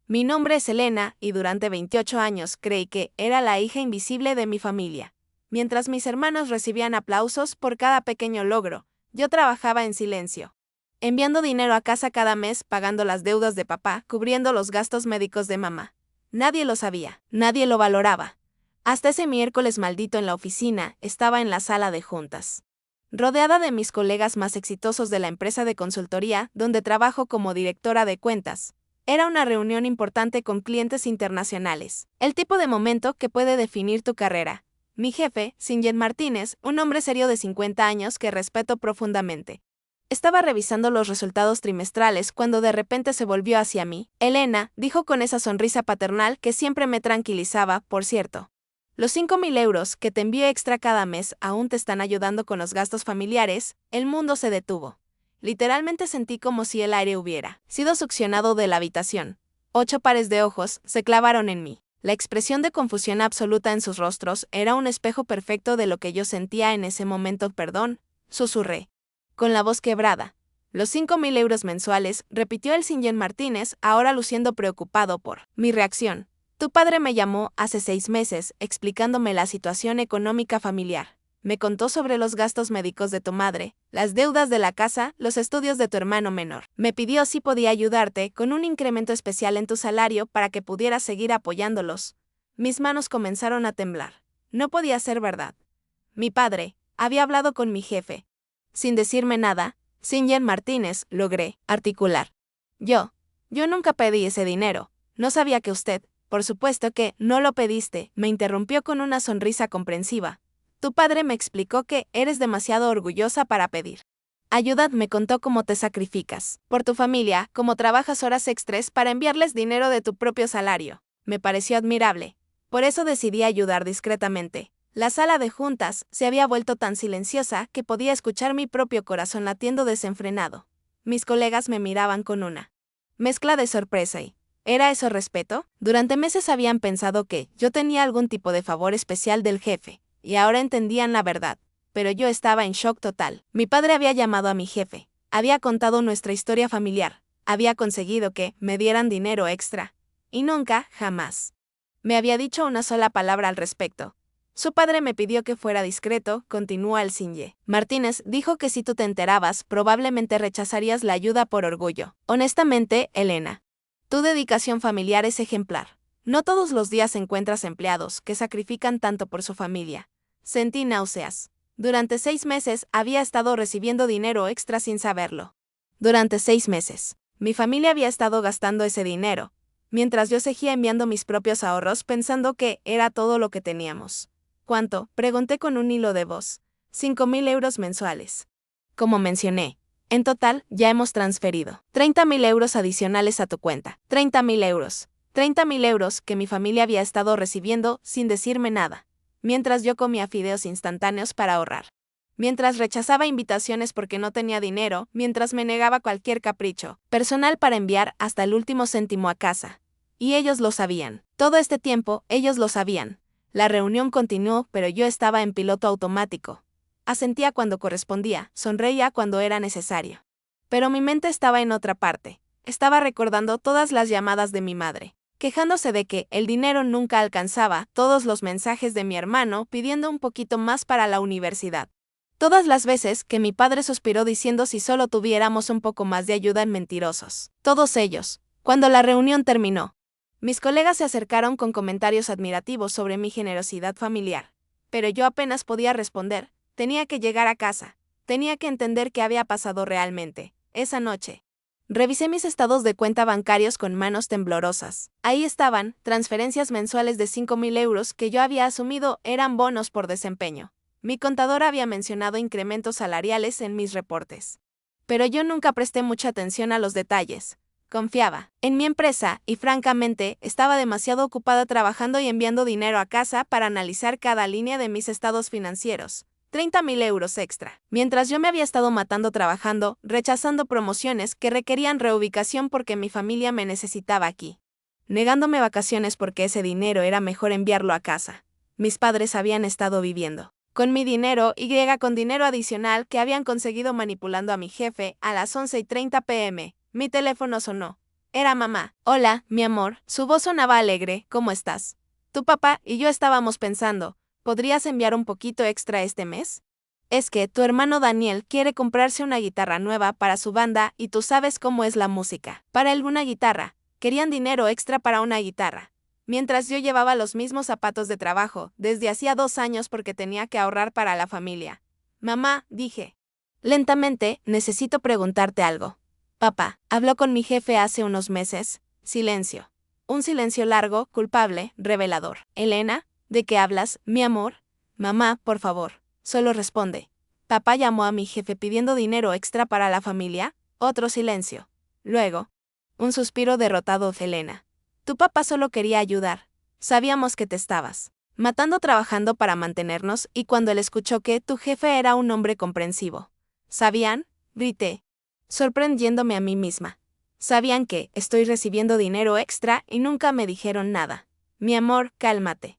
Mi nombre es Elena y durante 28 años creí que era la hija invisible de mi familia. Mientras mis hermanos recibían aplausos por cada pequeño logro, yo trabajaba en silencio, enviando dinero a casa cada mes, pagando las deudas de papá, cubriendo los gastos médicos de mamá. Nadie lo sabía, nadie lo valoraba. Hasta ese miércoles maldito en la oficina, estaba en la sala de juntas, rodeada de mis colegas más exitosos de la empresa de consultoría, donde trabajo como directora de cuentas. Era una reunión importante con clientes internacionales, el tipo de momento que puede definir tu carrera. Mi jefe, Sinjen Martínez, un hombre serio de 50 años que respeto profundamente, estaba revisando los resultados trimestrales cuando de repente se volvió hacia mí. Elena, dijo con esa sonrisa paternal que siempre me tranquilizaba, por cierto. Los 5.000 euros que te envío extra cada mes aún te están ayudando con los gastos familiares. El mundo se detuvo. Literalmente sentí como si el aire hubiera sido succionado de la habitación. 8 pares de ojos se clavaron en mí. La expresión de confusión absoluta en sus rostros era un espejo perfecto de lo que yo sentía en ese momento. Perdón, susurré, con la voz quebrada. Los 5.000 euros mensuales, repitió el Sinjen Martínez, ahora luciendo preocupado por mi reacción. Tu padre me llamó hace 6 meses, explicándome la situación económica familiar. Me contó sobre los gastos médicos de tu madre, las deudas de la casa, los estudios de tu hermano menor. Me pidió si podía ayudarte con un incremento especial en tu salario para que pudieras seguir apoyándolos. Mis manos comenzaron a temblar. No podía ser verdad. Mi padre había hablado con mi jefe. Sin decirme nada, Sinjen Martínez, logré articular. Yo nunca pedí ese dinero. No sabía que usted, por supuesto que no lo pediste, me interrumpió con una sonrisa comprensiva. Tu padre me explicó que eres demasiado orgullosa para pedir ayuda. Me contó cómo te sacrificas por tu familia, cómo trabajas horas extras para enviarles dinero de tu propio salario. Me pareció admirable. Por eso decidí ayudar discretamente. La sala de juntas se había vuelto tan silenciosa que podía escuchar mi propio corazón latiendo desenfrenado. Mis colegas me miraban con una mezcla de sorpresa y ¿era eso respeto? Durante meses habían pensado que yo tenía algún tipo de favor especial del jefe, y ahora entendían la verdad, pero yo estaba en shock total. Mi padre había llamado a mi jefe, había contado nuestra historia familiar, había conseguido que me dieran dinero extra, y nunca, jamás, me había dicho una sola palabra al respecto. Su padre me pidió que fuera discreto, continuó el Sinjen Martínez, dijo que si tú te enterabas, probablemente rechazarías la ayuda por orgullo. Honestamente, Elena, tu dedicación familiar es ejemplar. No todos los días encuentras empleados que sacrifican tanto por su familia. Sentí náuseas. Durante 6 meses había estado recibiendo dinero extra sin saberlo. Durante 6 meses, mi familia había estado gastando ese dinero, mientras yo seguía enviando mis propios ahorros pensando que era todo lo que teníamos. ¿Cuánto? Pregunté con un hilo de voz. 5.000 euros mensuales. Como mencioné, en total, ya hemos transferido 30.000 euros adicionales a tu cuenta. 30.000 euros. 30.000 euros que mi familia había estado recibiendo sin decirme nada, mientras yo comía fideos instantáneos para ahorrar. Mientras rechazaba invitaciones porque no tenía dinero, mientras me negaba cualquier capricho personal para enviar hasta el último céntimo a casa. Y ellos lo sabían. Todo este tiempo, ellos lo sabían. La reunión continuó, pero yo estaba en piloto automático. Asentía cuando correspondía, sonreía cuando era necesario. Pero mi mente estaba en otra parte. Estaba recordando todas las llamadas de mi madre, quejándose de que el dinero nunca alcanzaba, todos los mensajes de mi hermano pidiendo un poquito más para la universidad. Todas las veces que mi padre suspiró diciendo si solo tuviéramos un poco más de ayuda en mentirosos. Todos ellos. Cuando la reunión terminó, mis colegas se acercaron con comentarios admirativos sobre mi generosidad familiar. Pero yo apenas podía responder. Tenía que llegar a casa. Tenía que entender qué había pasado realmente. Esa noche, revisé mis estados de cuenta bancarios con manos temblorosas. Ahí estaban, transferencias mensuales de 5.000 euros que yo había asumido eran bonos por desempeño. Mi contadora había mencionado incrementos salariales en mis reportes. Pero yo nunca presté mucha atención a los detalles. Confiaba en mi empresa y francamente estaba demasiado ocupada trabajando y enviando dinero a casa para analizar cada línea de mis estados financieros. 30.000 euros extra. Mientras yo me había estado matando trabajando, rechazando promociones que requerían reubicación porque mi familia me necesitaba aquí. Negándome vacaciones porque ese dinero era mejor enviarlo a casa. Mis padres habían estado viviendo con mi dinero y con dinero adicional que habían conseguido manipulando a mi jefe. A las 11:30 p.m. Mi teléfono sonó. Era mamá. Hola, mi amor. Su voz sonaba alegre. ¿Cómo estás? Tu papá y yo estábamos pensando, ¿podrías enviar un poquito extra este mes? Es que tu hermano Daniel quiere comprarse una guitarra nueva para su banda y tú sabes cómo es la música. Para él una guitarra. Querían dinero extra para una guitarra. Mientras yo llevaba los mismos zapatos de trabajo, desde hacía 2 años porque tenía que ahorrar para la familia. Mamá, dije. Lentamente, necesito preguntarte algo. Papá, habló con mi jefe hace unos meses. Silencio. Un silencio largo, culpable, revelador. Elena, ¿de qué hablas, mi amor? Mamá, por favor, solo responde. Papá llamó a mi jefe pidiendo dinero extra para la familia. Otro silencio. Luego, un suspiro derrotado de Elena. Tu papá solo quería ayudar. Sabíamos que te estabas matando trabajando para mantenernos y cuando él escuchó que tu jefe era un hombre comprensivo. ¿Sabían? Grité, sorprendiéndome a mí misma. Sabían que estoy recibiendo dinero extra y nunca me dijeron nada. Mi amor, cálmate.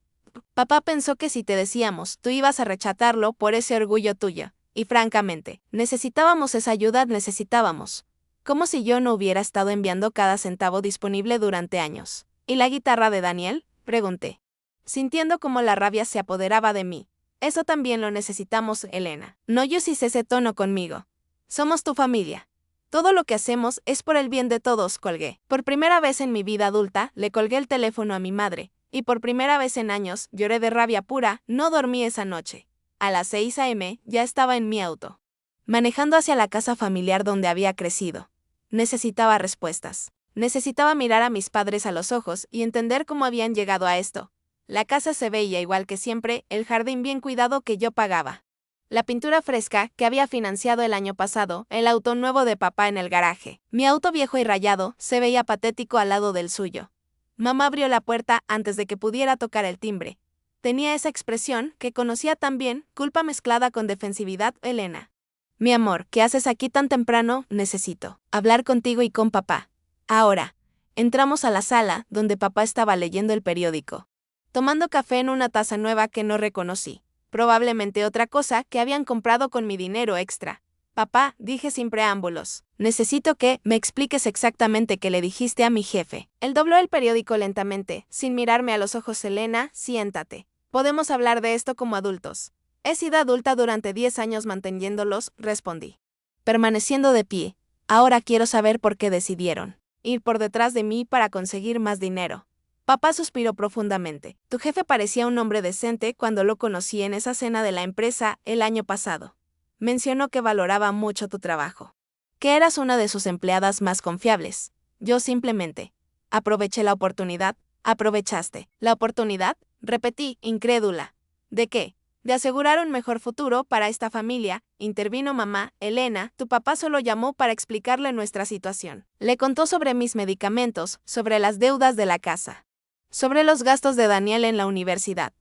Papá pensó que si te decíamos, tú ibas a rechazarlo por ese orgullo tuyo. Y francamente, necesitábamos esa ayuda, necesitábamos. Como si yo no hubiera estado enviando cada centavo disponible durante años. ¿Y la guitarra de Daniel? Pregunté, sintiendo como la rabia se apoderaba de mí. Eso también lo necesitamos, Elena. No uses ese tono conmigo. Somos tu familia. Todo lo que hacemos es por el bien de todos, colgué. Por primera vez en mi vida adulta, le colgué el teléfono a mi madre, y por primera vez en años, lloré de rabia pura, no dormí esa noche. A las 6 a.m. ya estaba en mi auto, manejando hacia la casa familiar donde había crecido. Necesitaba respuestas. Necesitaba mirar a mis padres a los ojos y entender cómo habían llegado a esto. La casa se veía igual que siempre, el jardín bien cuidado que yo pagaba. La pintura fresca que había financiado el año pasado, el auto nuevo de papá en el garaje. Mi auto viejo y rayado se veía patético al lado del suyo. Mamá abrió la puerta antes de que pudiera tocar el timbre. Tenía esa expresión que conocía tan bien, culpa mezclada con defensividad, Elena. Mi amor, ¿qué haces aquí tan temprano? Necesito hablar contigo y con papá. Ahora. Entramos a la sala, donde papá estaba leyendo el periódico, tomando café en una taza nueva que no reconocí. Probablemente otra cosa que habían comprado con mi dinero extra. Papá, dije sin preámbulos, necesito que me expliques exactamente qué le dijiste a mi jefe. Él dobló el periódico lentamente, sin mirarme a los ojos. Elena, siéntate. Podemos hablar de esto como adultos. He sido adulta durante 10 años manteniéndolos, respondí, permaneciendo de pie. Ahora quiero saber por qué decidieron ir por detrás de mí para conseguir más dinero. Papá suspiró profundamente. Tu jefe parecía un hombre decente cuando lo conocí en esa cena de la empresa el año pasado. Mencionó que valoraba mucho tu trabajo, que eras una de sus empleadas más confiables. Yo simplemente aproveché la oportunidad. ¿Aprovechaste la oportunidad? Repetí, incrédula. ¿De qué? De asegurar un mejor futuro para esta familia, intervino mamá. Elena, tu papá solo llamó para explicarle nuestra situación. Le contó sobre mis medicamentos, sobre las deudas de la casa, sobre los gastos de Daniel en la universidad.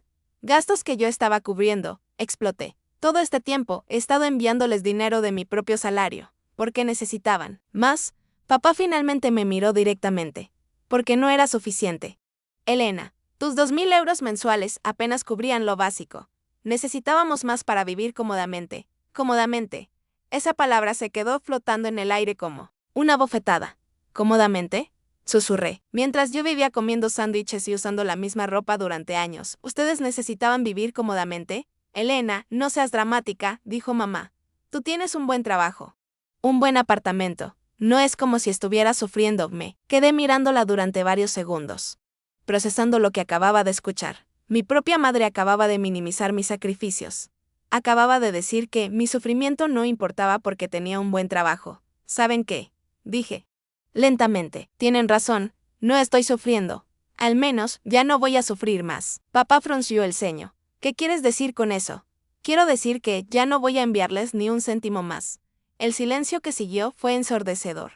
Gastos que yo estaba cubriendo, exploté. Todo este tiempo he estado enviándoles dinero de mi propio salario, porque necesitaban más. Papá finalmente me miró directamente, porque no era suficiente. Elena, tus 2.000 euros mensuales apenas cubrían lo básico. Necesitábamos más para vivir cómodamente. Cómodamente. Esa palabra se quedó flotando en el aire como una bofetada. ¿Cómodamente? Susurré. Mientras yo vivía comiendo sándwiches y usando la misma ropa durante años, ¿ustedes necesitaban vivir cómodamente? Elena, no seas dramática, dijo mamá. Tú tienes un buen trabajo. Un buen apartamento. No es como si estuviera sufriendo. Me quedé mirándola durante varios segundos, procesando lo que acababa de escuchar. Mi propia madre acababa de minimizar mis sacrificios. Acababa de decir que mi sufrimiento no importaba porque tenía un buen trabajo. ¿Saben qué? Dije lentamente. Tienen razón, no estoy sufriendo. Al menos, ya no voy a sufrir más. Papá frunció el ceño. ¿Qué quieres decir con eso? Quiero decir que ya no voy a enviarles ni un céntimo más. El silencio que siguió fue ensordecedor.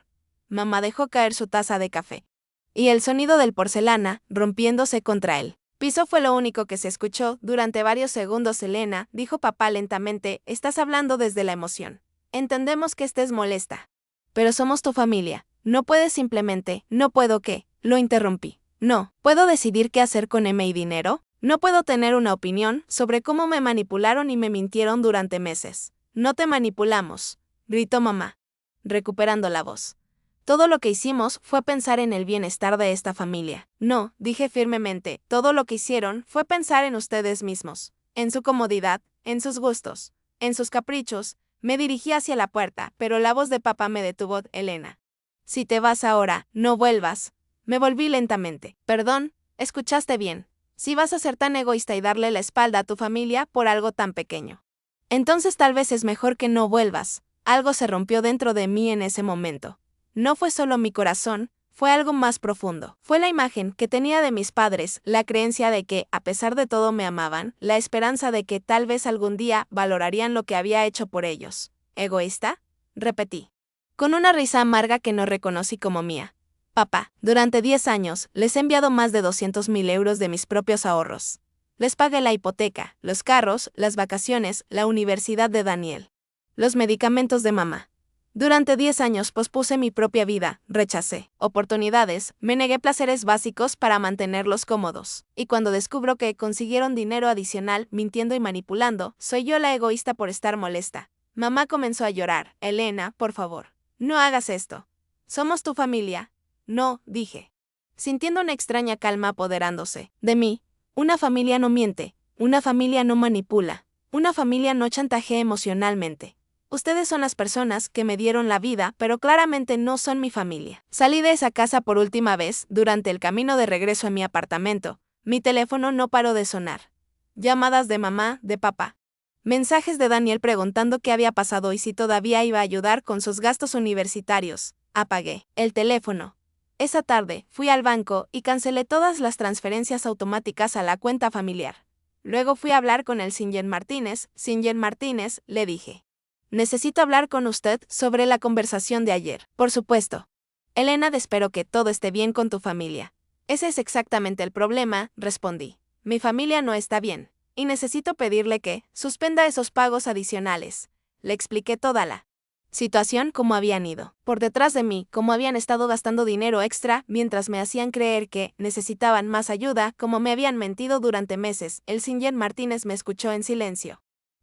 Mamá dejó caer su taza de café, y el sonido del porcelana rompiéndose contra él piso fue lo único que se escuchó durante varios segundos. Elena, dijo papá lentamente, estás hablando desde la emoción. Entendemos que estés molesta, pero somos tu familia. No puedes simplemente, no puedo qué, lo interrumpí. No, ¿puedo decidir qué hacer con mi dinero? No puedo tener una opinión sobre cómo me manipularon y me mintieron durante meses. No te manipulamos, gritó mamá, recuperando la voz. Todo lo que hicimos fue pensar en el bienestar de esta familia. No, dije firmemente, todo lo que hicieron fue pensar en ustedes mismos, en su comodidad, en sus gustos, en sus caprichos. Me dirigí hacia la puerta, pero la voz de papá me detuvo. Elena. Si te vas ahora, no vuelvas. Me volví lentamente. Perdón, escuchaste bien. Si vas a ser tan egoísta y darle la espalda a tu familia por algo tan pequeño. Entonces tal vez es mejor que no vuelvas. Algo se rompió dentro de mí en ese momento. No fue solo mi corazón, fue algo más profundo. Fue la imagen que tenía de mis padres, la creencia de que, a pesar de todo, me amaban, la esperanza de que tal vez algún día valorarían lo que había hecho por ellos. ¿Egoísta? Repetí. Con una risa amarga que no reconocí como mía. Papá, durante 10 años, les he enviado más de 200.000 euros de mis propios ahorros. Les pagué la hipoteca, los carros, las vacaciones, la universidad de Daniel. Los medicamentos de mamá. Durante 10 años pospuse mi propia vida, rechacé oportunidades, me negué placeres básicos para mantenerlos cómodos. Y cuando descubro que consiguieron dinero adicional mintiendo y manipulando, soy yo la egoísta por estar molesta. Mamá comenzó a llorar. Elena, por favor, no hagas esto. Somos tu familia. No, dije. Sintiendo una extraña calma apoderándose de mí. Una familia no miente, una familia no manipula, una familia no chantajea emocionalmente. Ustedes son las personas que me dieron la vida, pero claramente no son mi familia. Salí de esa casa por última vez, durante el camino de regreso a mi apartamento. Mi teléfono no paró de sonar. Llamadas de mamá, de papá. Mensajes de Daniel preguntando qué había pasado y si todavía iba a ayudar con sus gastos universitarios. Apagué el teléfono. Esa tarde, fui al banco y cancelé todas las transferencias automáticas a la cuenta familiar. Luego fui a hablar con el Sr. Martínez. Sr. Martínez, le dije. Necesito hablar con usted sobre la conversación de ayer. Por supuesto. Elena, espero que todo esté bien con tu familia. Ese es exactamente el problema, respondí. Mi familia no está bien, y necesito pedirle que suspenda esos pagos adicionales. Le expliqué toda la situación, cómo habían ido por detrás de mí, cómo habían estado gastando dinero extra mientras me hacían creer que necesitaban más ayuda, cómo me habían mentido durante meses. El Sr. Martínez me escuchó en silencio.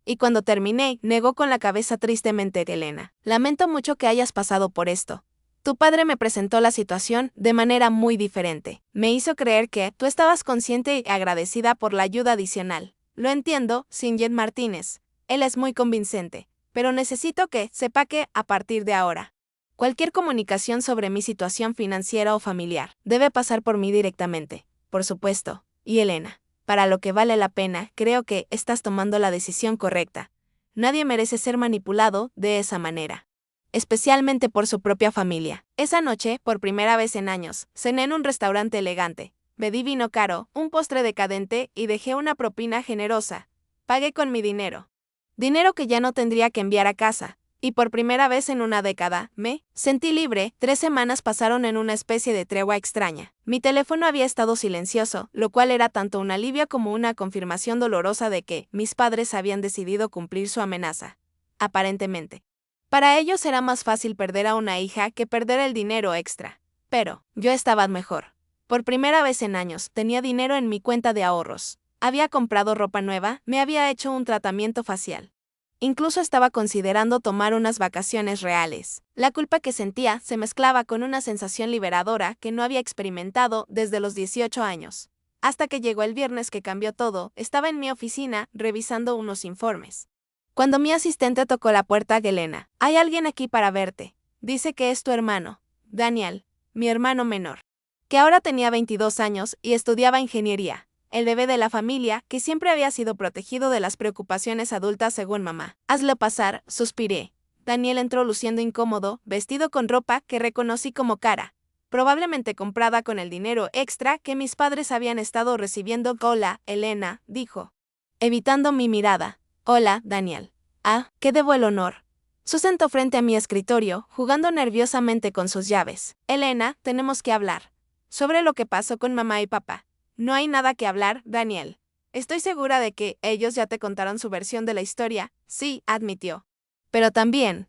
Y cuando terminé, negó con la cabeza tristemente. Elena, lamento mucho que hayas pasado por esto. Tu padre me presentó la situación de manera muy diferente. Me hizo creer que tú estabas consciente y agradecida por la ayuda adicional. Lo entiendo, Sr. Martínez. Él es muy convincente. Pero necesito que sepa que, a partir de ahora, cualquier comunicación sobre mi situación financiera o familiar debe pasar por mí directamente. Por supuesto. Y Elena, para lo que vale la pena, creo que estás tomando la decisión correcta. Nadie merece ser manipulado de esa manera. Especialmente por su propia familia. Esa noche, por primera vez en años, cené en un restaurante elegante. Pedí vino caro, un postre decadente y dejé una propina generosa. Pagué con mi dinero. Dinero que ya no tendría que enviar a casa. Y por primera vez en una década, me sentí libre. 3 semanas pasaron en una especie de tregua extraña. Mi teléfono había estado silencioso, lo cual era tanto un alivio como una confirmación dolorosa de que mis padres habían decidido cumplir su amenaza. Aparentemente. Para ellos era más fácil perder a una hija que perder el dinero extra. Pero, yo estaba mejor. Por primera vez en años, tenía dinero en mi cuenta de ahorros. Había comprado ropa nueva, me había hecho un tratamiento facial. Incluso estaba considerando tomar unas vacaciones reales. La culpa que sentía se mezclaba con una sensación liberadora que no había experimentado desde los 18 años. Hasta que llegó el viernes que cambió todo, estaba en mi oficina revisando unos informes. Cuando mi asistente tocó la puerta, Elena, hay alguien aquí para verte. Dice que es tu hermano, Daniel, mi hermano menor, que ahora tenía 22 años y estudiaba ingeniería. El bebé de la familia, que siempre había sido protegido de las preocupaciones adultas según mamá. Hazlo pasar, suspiré. Daniel entró luciendo incómodo, vestido con ropa que reconocí como cara, probablemente comprada con el dinero extra que mis padres habían estado recibiendo. Hola, Elena, dijo, evitando mi mirada. Hola, Daniel. Ah, ¿qué debo el honor? Se sentó frente a mi escritorio, jugando nerviosamente con sus llaves. Elena, tenemos que hablar sobre lo que pasó con mamá y papá. No hay nada que hablar, Daniel. Estoy segura de que ellos ya te contaron su versión de la historia. Sí, admitió. Pero también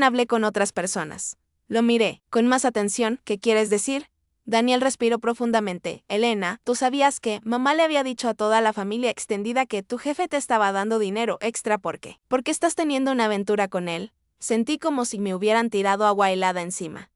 hablé con otras personas. Lo miré, con más atención. ¿Qué quieres decir? Daniel respiró profundamente. Elena, ¿tú sabías que mamá le había dicho a toda la familia extendida que tu jefe te estaba dando dinero extra? ¿Por qué? ¿Porque estás teniendo una aventura con él? Sentí como si me hubieran tirado agua helada encima.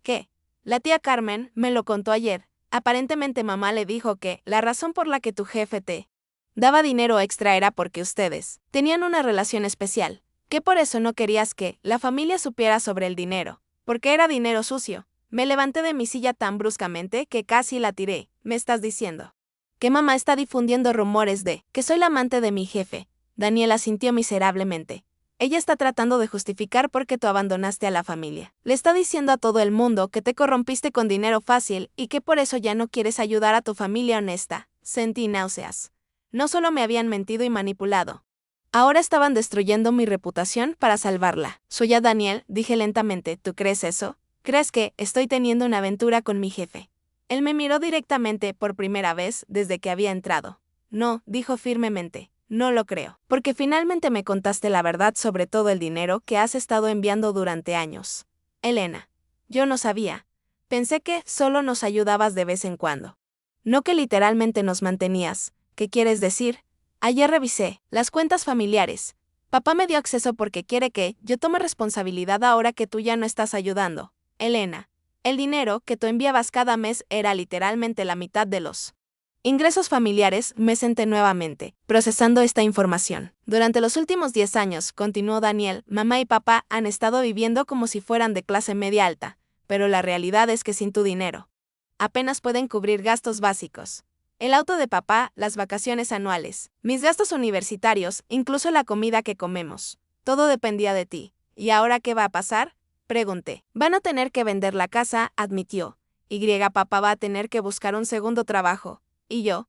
¿Qué? La tía Carmen me lo contó ayer. Aparentemente mamá le dijo que la razón por la que tu jefe te daba dinero extra era porque ustedes tenían una relación especial, que por eso no querías que la familia supiera sobre el dinero, porque era dinero sucio. Me levanté de mi silla tan bruscamente que casi la tiré. ¿Me estás diciendo que mamá está difundiendo rumores de que soy la amante de mi jefe? Daniela sintió miserablemente. Ella está tratando de justificar por qué tú abandonaste a la familia. Le está diciendo a todo el mundo que te corrompiste con dinero fácil y que por eso ya no quieres ayudar a tu familia honesta. Sentí náuseas. No solo me habían mentido y manipulado. Ahora estaban destruyendo mi reputación para salvarla. Soy a Daniel, dije lentamente. ¿Tú crees eso? ¿Crees que estoy teniendo una aventura con mi jefe? Él me miró directamente por primera vez desde que había entrado. No, dijo firmemente. No lo creo, porque finalmente me contaste la verdad sobre todo el dinero que has estado enviando durante años. Elena, yo no sabía. Pensé que solo nos ayudabas de vez en cuando. No que literalmente nos mantenías. ¿Qué quieres decir? Ayer revisé las cuentas familiares. Papá me dio acceso porque quiere que yo tome responsabilidad ahora que tú ya no estás ayudando. Elena, el dinero que tú enviabas cada mes era literalmente la mitad de los ingresos familiares. Me senté nuevamente, procesando esta información. Durante los últimos 10 años, continuó Daniel, mamá y papá han estado viviendo como si fueran de clase media alta, pero la realidad es que sin tu dinero, apenas pueden cubrir gastos básicos. El auto de papá, las vacaciones anuales, mis gastos universitarios, incluso la comida que comemos. Todo dependía de ti. ¿Y ahora qué va a pasar? Pregunté. Van a tener que vender la casa, admitió. Papá va a tener que buscar un segundo trabajo. Y yo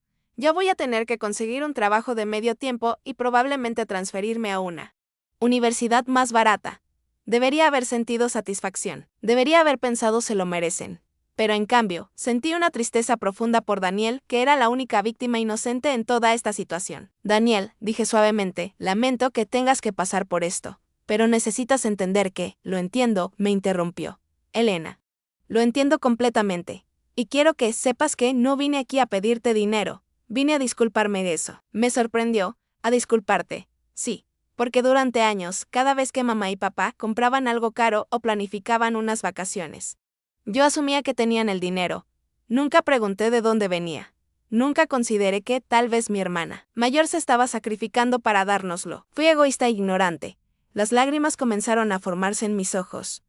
voy a tener que conseguir un trabajo de medio tiempo y probablemente transferirme a una universidad más barata. Debería haber sentido satisfacción. Debería haber pensado se lo merecen. Pero en cambio, sentí una tristeza profunda por Daniel, que era la única víctima inocente en toda esta situación. Daniel, dije suavemente, lamento que tengas que pasar por esto. Pero necesitas entender que, lo entiendo, me interrumpió. Elena. Lo entiendo completamente. Y quiero que sepas que no vine aquí a pedirte dinero, vine a disculparme de eso. Me sorprendió, a disculparte. Sí, porque durante años, cada vez que mamá y papá compraban algo caro o planificaban unas vacaciones, yo asumía que tenían el dinero. Nunca pregunté de dónde venía. Nunca consideré que, tal vez mi hermana mayor se estaba sacrificando para dárnoslo. Fui egoísta e ignorante. Las lágrimas comenzaron a formarse en mis ojos.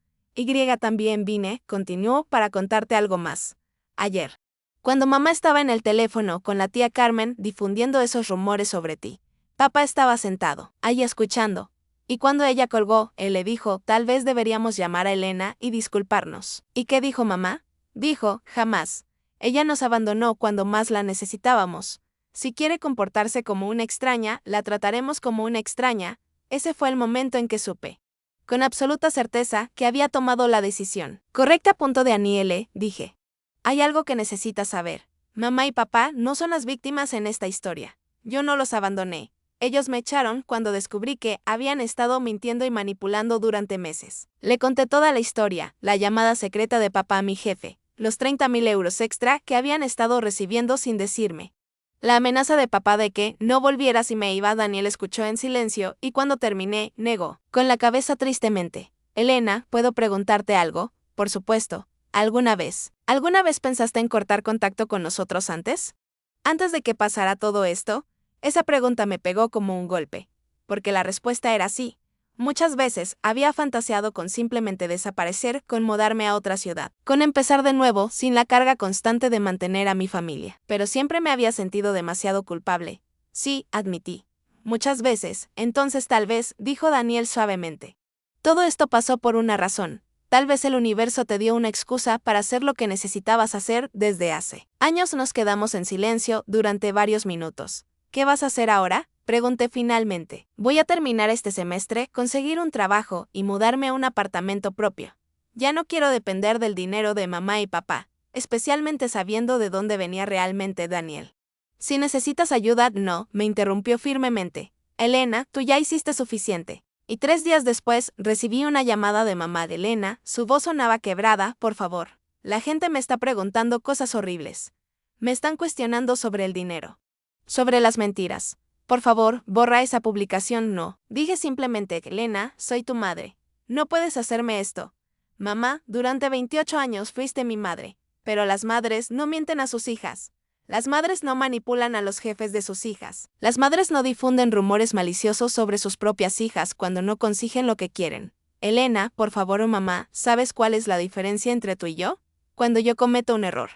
También vine, continuó, para contarte algo más. Ayer, cuando mamá estaba en el teléfono con la tía Carmen difundiendo esos rumores sobre ti, papá estaba sentado, ahí escuchando. Y cuando ella colgó, él le dijo, tal vez deberíamos llamar a Elena y disculparnos. ¿Y qué dijo mamá? Dijo, jamás. Ella nos abandonó cuando más la necesitábamos. Si quiere comportarse como una extraña, la trataremos como una extraña. Ese fue el momento en que supe, con absoluta certeza, que había tomado la decisión correcta. De Aniele, dije. Hay algo que necesitas saber. Mamá y papá no son las víctimas en esta historia. Yo no los abandoné. Ellos me echaron cuando descubrí que habían estado mintiendo y manipulando durante meses. Le conté toda la historia, la llamada secreta de papá a mi jefe, los 30.000 euros extra que habían estado recibiendo sin decirme, la amenaza de papá de que no volviera si me iba. Daniel escuchó en silencio y cuando terminé, negó, con la cabeza tristemente. Elena, ¿puedo preguntarte algo? Por supuesto. ¿Alguna vez pensaste en cortar contacto con nosotros antes? Antes de que pasara todo esto, esa pregunta me pegó como un golpe, porque la respuesta era sí. Muchas veces había fantaseado con simplemente desaparecer, con mudarme a otra ciudad, con empezar de nuevo sin la carga constante de mantener a mi familia. Pero siempre me había sentido demasiado culpable. Sí, admití. Muchas veces, entonces tal vez, dijo Daniel suavemente. Todo esto pasó por una razón. Tal vez el universo te dio una excusa para hacer lo que necesitabas hacer desde hace años. Nos quedamos en silencio durante varios minutos. ¿Qué vas a hacer ahora? Pregunté finalmente. Voy a terminar este semestre, conseguir un trabajo y mudarme a un apartamento propio. Ya no quiero depender del dinero de mamá y papá, especialmente sabiendo de dónde venía realmente Daniel. Si necesitas ayuda, no, me interrumpió firmemente. Elena, tú ya hiciste suficiente. Y 3 días después, recibí una llamada de mamá de Elena. Su voz sonaba quebrada. Por favor. La gente me está preguntando cosas horribles. Me están cuestionando sobre el dinero. Sobre las mentiras. Por favor, borra esa publicación. No. Dije simplemente, Elena, soy tu madre. No puedes hacerme esto. Mamá, durante 28 años fuiste mi madre, pero las madres no mienten a sus hijas. Las madres no manipulan a los jefes de sus hijas. Las madres no difunden rumores maliciosos sobre sus propias hijas cuando no consiguen lo que quieren. Elena, por favor, mamá, ¿sabes cuál es la diferencia entre tú y yo? Cuando yo cometo un error,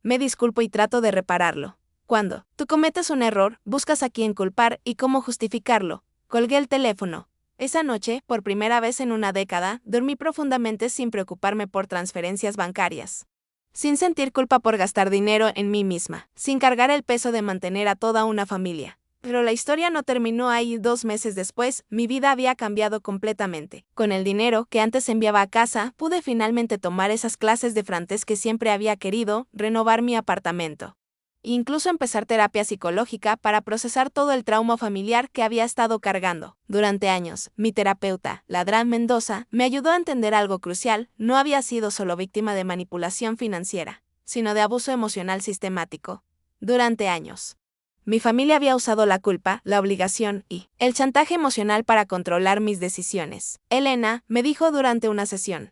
me disculpo y trato de repararlo. Cuando tú cometes un error, buscas a quién culpar y cómo justificarlo. Colgué el teléfono. Esa noche, por primera vez en una década, dormí profundamente sin preocuparme por transferencias bancarias. Sin sentir culpa por gastar dinero en mí misma, sin cargar el peso de mantener a toda una familia. Pero la historia no terminó ahí. 2 meses después, mi vida había cambiado completamente. Con el dinero que antes enviaba a casa, pude finalmente tomar esas clases de francés que siempre había querido, renovar mi apartamento. E incluso empezar terapia psicológica para procesar todo el trauma familiar que había estado cargando. Durante años, mi terapeuta, Ladrán Mendoza, me ayudó a entender algo crucial: no había sido solo víctima de manipulación financiera, sino de abuso emocional sistemático. Durante años, mi familia había usado la culpa, la obligación y el chantaje emocional para controlar mis decisiones. Elena, me dijo durante una sesión,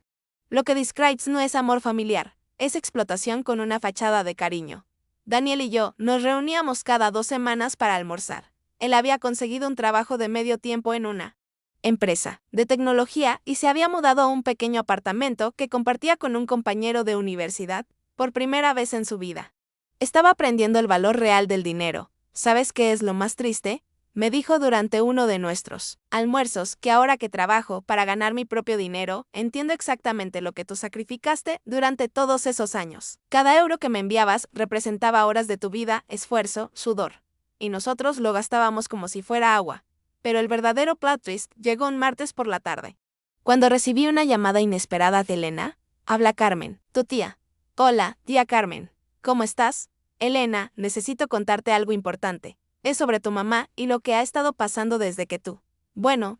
lo que describes no es amor familiar, es explotación con una fachada de cariño. Daniel y yo nos reuníamos cada 2 semanas para almorzar. Él había conseguido un trabajo de medio tiempo en una empresa de tecnología y se había mudado a un pequeño apartamento que compartía con un compañero de universidad, por primera vez en su vida. Estaba aprendiendo el valor real del dinero. ¿Sabes qué es lo más triste? Me dijo durante uno de nuestros almuerzos que ahora que trabajo para ganar mi propio dinero, entiendo exactamente lo que tú sacrificaste durante todos esos años. Cada euro que me enviabas representaba horas de tu vida, esfuerzo, sudor. Y nosotros lo gastábamos como si fuera agua. Pero el verdadero plot twist llegó un martes por la tarde. Cuando recibí una llamada inesperada de Elena. Habla Carmen, tu tía. Hola, tía Carmen. ¿Cómo estás? Elena, necesito contarte algo importante. Es sobre tu mamá y lo que ha estado pasando desde que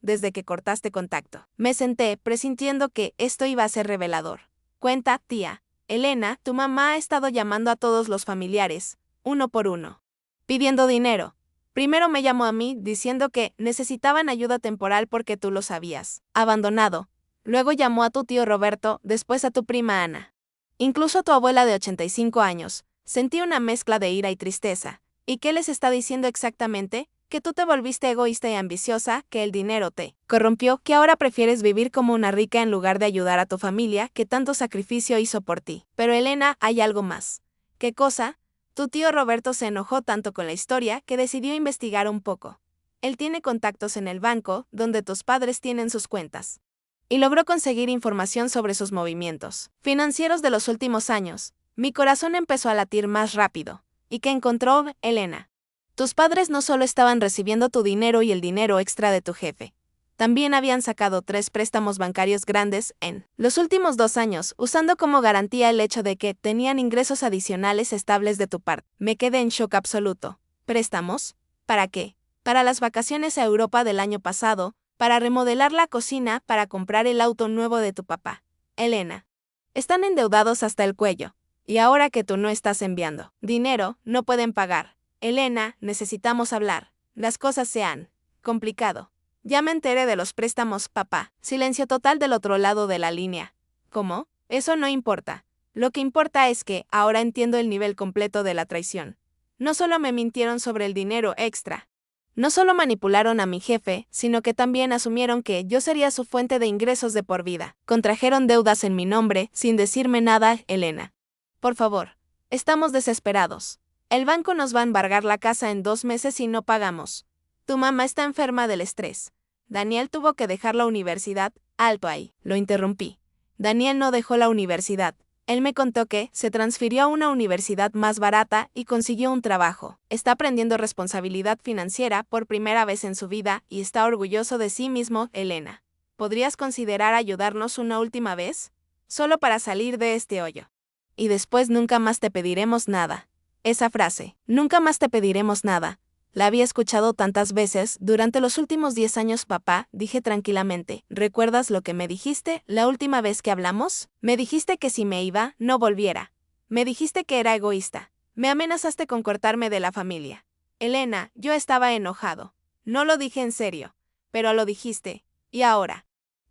desde que cortaste contacto. Me senté, presintiendo que esto iba a ser revelador. Cuenta, tía. Elena, tu mamá ha estado llamando a todos los familiares, uno por uno, pidiendo dinero. Primero me llamó a mí diciendo que necesitaban ayuda temporal porque tú los habías abandonado. Luego llamó a tu tío Roberto, después a tu prima Ana. Incluso a tu abuela de 85 años. Sentí una mezcla de ira y tristeza. ¿Y qué les está diciendo exactamente? Que tú te volviste egoísta y ambiciosa, que el dinero te corrompió, que ahora prefieres vivir como una rica en lugar de ayudar a tu familia que tanto sacrificio hizo por ti. Pero Elena, hay algo más. ¿Qué cosa? Tu tío Roberto se enojó tanto con la historia que decidió investigar un poco. Él tiene contactos en el banco, donde tus padres tienen sus cuentas. Y logró conseguir información sobre sus movimientos financieros de los últimos años. Mi corazón empezó a latir más rápido. ¿Y qué encontró, Elena? Tus padres no solo estaban recibiendo tu dinero y el dinero extra de tu jefe. También habían sacado 3 préstamos bancarios grandes en los últimos 2 años, usando como garantía el hecho de que tenían ingresos adicionales estables de tu parte. Me quedé en shock absoluto. ¿Préstamos? ¿Para qué? Para las vacaciones a Europa del año pasado, para remodelar la cocina, para comprar el auto nuevo de tu papá. Elena. Están endeudados hasta el cuello. Y ahora que tú no estás enviando dinero, no pueden pagar. Elena, necesitamos hablar. Las cosas se han complicado. Ya me enteré de los préstamos, papá. Silencio total del otro lado de la línea. ¿Cómo? Eso no importa. Lo que importa es que ahora entiendo el nivel completo de la traición. No solo me mintieron sobre el dinero extra. No solo manipularon a mi jefe, sino que también asumieron que yo sería su fuente de ingresos de por vida. Contrajeron deudas en mi nombre, sin decirme nada, Elena. Por favor, estamos desesperados. El banco nos va a embargar la casa en 2 meses si no pagamos. Tu mamá está enferma del estrés. Daniel tuvo que dejar la universidad. Alto ahí, lo interrumpí. Daniel no dejó la universidad. Él me contó que se transfirió a una universidad más barata y consiguió un trabajo. Está aprendiendo responsabilidad financiera por primera vez en su vida y está orgulloso de sí mismo, Elena. ¿Podrías considerar ayudarnos una última vez? Solo para salir de este hoyo. Y después nunca más te pediremos nada. Esa frase, nunca más te pediremos nada, la había escuchado tantas veces durante los últimos 10 años, papá, dije tranquilamente. ¿Recuerdas lo que me dijiste la última vez que hablamos? Me dijiste que si me iba, no volviera. Me dijiste que era egoísta. Me amenazaste con cortarme de la familia. Elena, yo estaba enojado. No lo dije en serio, pero lo dijiste. ¿Y ahora?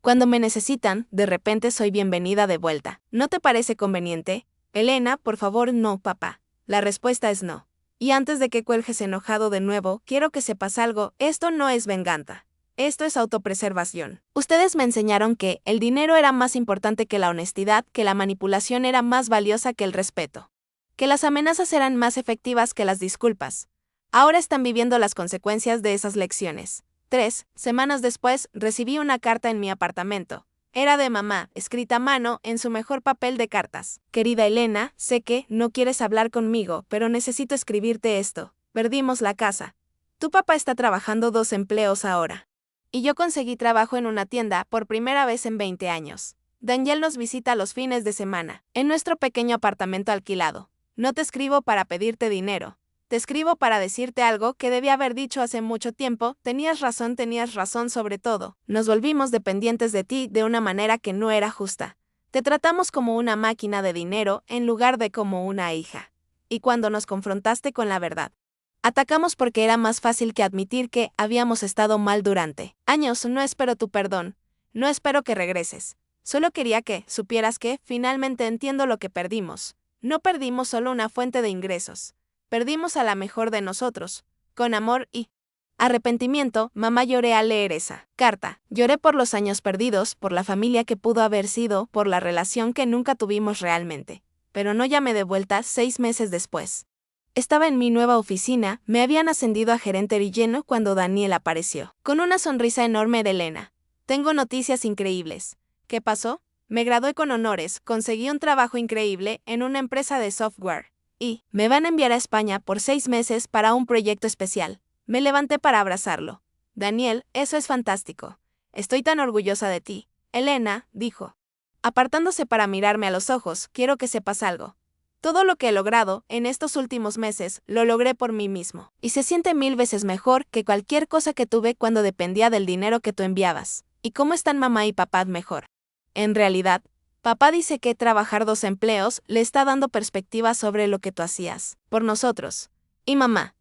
Cuando me necesitan, de repente soy bienvenida de vuelta. ¿No te parece conveniente? Elena, por favor, no, papá. La respuesta es no. Y antes de que cuelgues enojado de nuevo, quiero que sepas algo, esto no es venganza. Esto es autopreservación. Ustedes me enseñaron que el dinero era más importante que la honestidad, que la manipulación era más valiosa que el respeto, que las amenazas eran más efectivas que las disculpas. Ahora están viviendo las consecuencias de esas lecciones. 3 semanas después, recibí una carta en mi apartamento. Era de mamá, escrita a mano, en su mejor papel de cartas. Querida Elena, sé que no quieres hablar conmigo, pero necesito escribirte esto. Perdimos la casa. Tu papá está trabajando 2 empleos ahora. Y yo conseguí trabajo en una tienda por primera vez en 20 años. Daniel nos visita los fines de semana, en nuestro pequeño apartamento alquilado. No te escribo para pedirte dinero. Te escribo para decirte algo que debí haber dicho hace mucho tiempo. Tenías razón sobre todo. Nos volvimos dependientes de ti de una manera que no era justa. Te tratamos como una máquina de dinero en lugar de como una hija. Y cuando nos confrontaste con la verdad, atacamos porque era más fácil que admitir que habíamos estado mal durante años. No espero tu perdón. No espero que regreses. Solo quería que supieras que finalmente entiendo lo que perdimos. No perdimos solo una fuente de ingresos. Perdimos a la mejor de nosotros. Con amor y arrepentimiento, mamá, lloré al leer esa carta. Lloré por los años perdidos, por la familia que pudo haber sido, por la relación que nunca tuvimos realmente. Pero no llamé de vuelta 6 meses después. Estaba en mi nueva oficina, me habían ascendido a gerente relleno cuando Daniel apareció. Con una sonrisa enorme de Elena. Tengo noticias increíbles. ¿Qué pasó? Me gradué con honores, conseguí un trabajo increíble en una empresa de software. Y me van a enviar a España por 6 meses para un proyecto especial. Me levanté para abrazarlo. Daniel, eso es fantástico. Estoy tan orgullosa de ti. Elena, dijo, apartándose para mirarme a los ojos, quiero que sepas algo. Todo lo que he logrado en estos últimos meses, lo logré por mí mismo. Y se siente 1000 veces mejor que cualquier cosa que tuve cuando dependía del dinero que tú enviabas. ¿Y cómo están mamá y papá mejor? En realidad, papá dice que trabajar 2 empleos le está dando perspectiva sobre lo que tú hacías por nosotros. Y mamá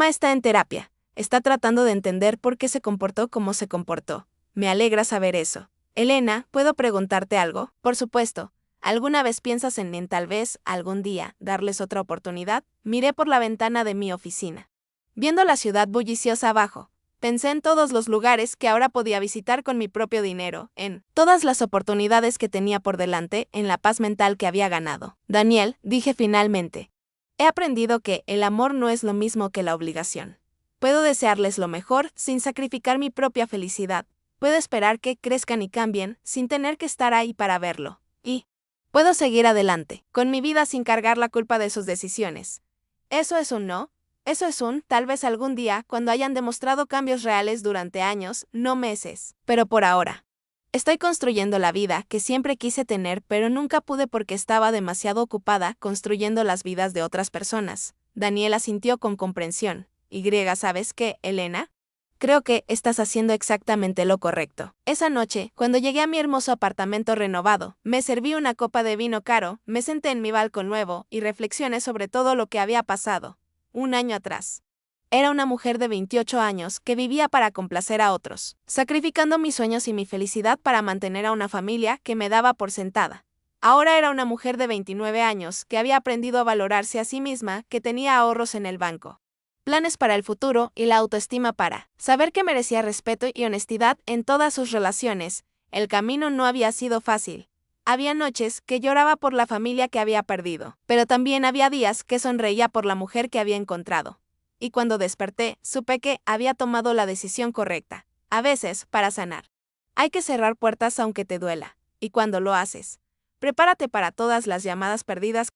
está en terapia. Está tratando de entender por qué se comportó como se comportó. Me alegra saber eso. Elena, ¿puedo preguntarte algo? Por supuesto. ¿Alguna vez piensas en tal vez, algún día, darles otra oportunidad? Miré por la ventana de mi oficina. Viendo la ciudad bulliciosa abajo, pensé en todos los lugares que ahora podía visitar con mi propio dinero, en todas las oportunidades que tenía por delante, en la paz mental que había ganado. Daniel, dije finalmente, he aprendido que el amor no es lo mismo que la obligación. Puedo desearles lo mejor sin sacrificar mi propia felicidad. Puedo esperar que crezcan y cambien sin tener que estar ahí para verlo. Y puedo seguir adelante, con mi vida sin cargar la culpa de sus decisiones. Eso es un no. Eso es un, tal vez algún día, cuando hayan demostrado cambios reales durante años, no meses. Pero por ahora, estoy construyendo la vida que siempre quise tener, pero nunca pude porque estaba demasiado ocupada construyendo las vidas de otras personas. Daniel asintió con comprensión. ¿Sabes qué, Elena? Creo que estás haciendo exactamente lo correcto. Esa noche, cuando llegué a mi hermoso apartamento renovado, me serví una copa de vino caro, me senté en mi balcón nuevo y reflexioné sobre todo lo que había pasado. Un año atrás. Era una mujer de 28 años que vivía para complacer a otros, sacrificando mis sueños y mi felicidad para mantener a una familia que me daba por sentada. Ahora era una mujer de 29 años que había aprendido a valorarse a sí misma, que tenía ahorros en el banco, planes para el futuro y la autoestima para saber que merecía respeto y honestidad en todas sus relaciones. El camino no había sido fácil. Había noches que lloraba por la familia que había perdido, pero también había días que sonreía por la mujer que había encontrado. Y cuando desperté, supe que había tomado la decisión correcta. A veces, para sanar, hay que cerrar puertas aunque te duela. Y cuando lo haces, prepárate para todas las llamadas perdidas